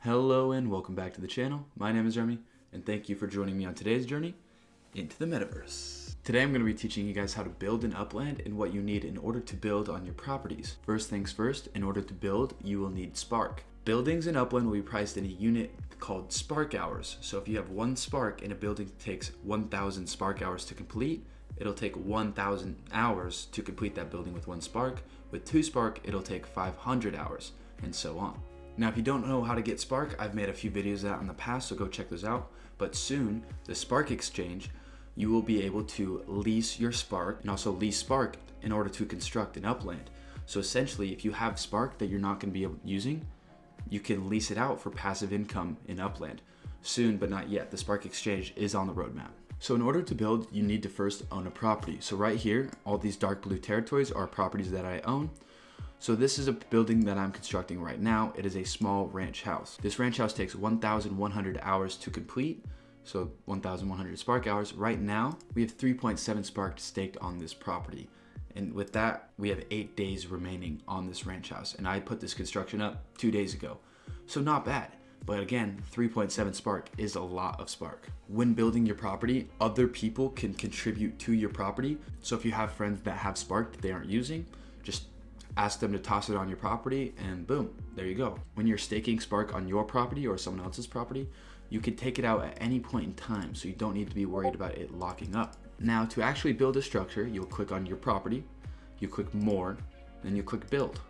Hello and welcome back to the channel. My name is Remy and thank you for joining me on today's journey into the metaverse. Today I'm going to be teaching you guys how to build an upland and what you need in order to build on your properties. First things first, in order to build, you will need Spark. Buildings in Upland will be priced in a unit called Spark Hours. So if you have one Spark and a building takes 1,000 Spark Hours to complete, it'll take 1,000 hours to complete that building with one Spark. With two Spark, it'll take 500 hours and so on. Now, if you don't know how to get Spark, I've made a few videos of that in the past, so go check those out. But soon, the Spark Exchange, you will be able to lease your Spark and also lease Spark in order to construct an upland. So essentially, if you have Spark that you're not going to be using, you can lease it out for passive income in Upland. Soon, but not yet, the Spark Exchange is on the roadmap. So in order to build, you need to first own a property. So right here, all these dark blue territories are properties that I own. So this is a building that I'm constructing right now. It is a small ranch house. This ranch house takes 1,100 hours to complete. So 1,100 Spark hours. Right now, we have 3.7 Spark staked on this property. And with that, we have 8 days remaining on this ranch house. And I put this construction up 2 days ago. So not bad. But again, 3.7 Spark is a lot of Spark. When building your property, other people can contribute to your property. So if you have friends that have Spark that they aren't using, just ask them to toss it on your property and boom, there you go. When you're staking Spark on your property or someone else's property, you can take it out at any point in time, so you don't need to be worried about it locking up. Now, to actually build a structure, you'll click on your property, you click more, then you click build.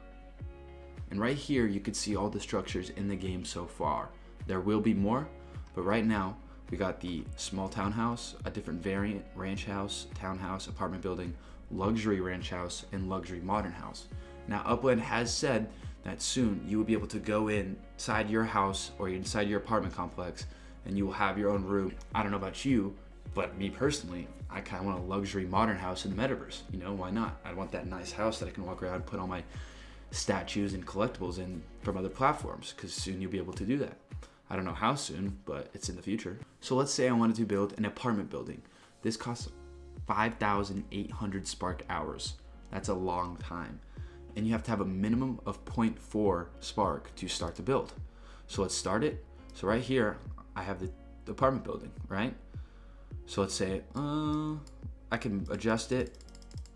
And right here, you can see all the structures in the game so far. There will be more, but right now, we got the small townhouse, a different variant, ranch house, townhouse, apartment building, luxury ranch house, and luxury modern house. Now, Upland has said that soon you will be able to go inside your house or inside your apartment complex and you will have your own room. I don't know about you, but me personally, I kind of want a luxury modern house in the metaverse. You know, why not? I want that nice house that I can walk around and put all my statues and collectibles in from other platforms, because soon you'll be able to do that. I don't know how soon, but it's in the future. So let's say I wanted to build an apartment building. This costs 5,800 Spark hours. That's a long time. And you have to have a minimum of 0.4 Spark to start the build. So let's start it. So right here, I have the apartment building, right? So let's say, I can adjust it,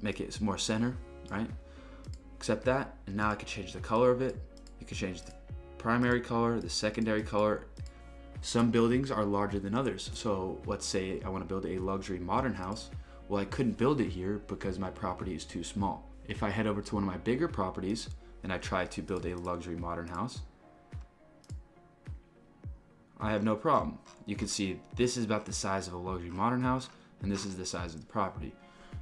make it more center, right? Accept that, and now I can change the color of it. You can change the primary color, the secondary color. Some buildings are larger than others. So let's say I want to build a luxury modern house. Well, I couldn't build it here because my property is too small. If I head over to one of my bigger properties and I try to build a luxury modern house, I have no problem. You can see this is about the size of a luxury modern house and this is the size of the property.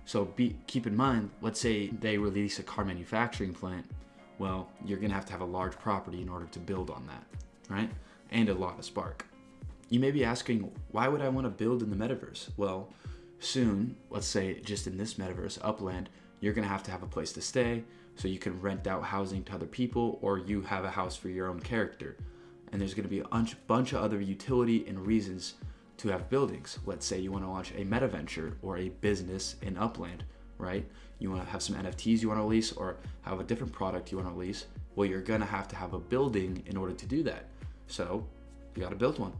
So keep in mind, let's say they release a car manufacturing plant. Well, you're gonna have a large property in order to build on that, right? And a lot of Spark. You may be asking, why would I want to build in the metaverse? Well, soon, let's say just in this metaverse, Upland, you're gonna have a place to stay, so you can rent out housing to other people, or you have a house for your own character. And there's gonna be a bunch of other utility and reasons to have buildings. Let's say you wanna launch a Metaventure or a business in Upland, right? You wanna have some NFTs you wanna lease or have a different product you wanna lease. Well, you're gonna have a building in order to do that. So you gotta build one.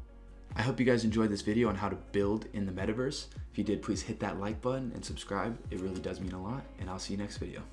I hope you guys enjoyed this video on how to build in the metaverse. If you did, please hit that like button and subscribe. It really does mean a lot, and I'll see you next video.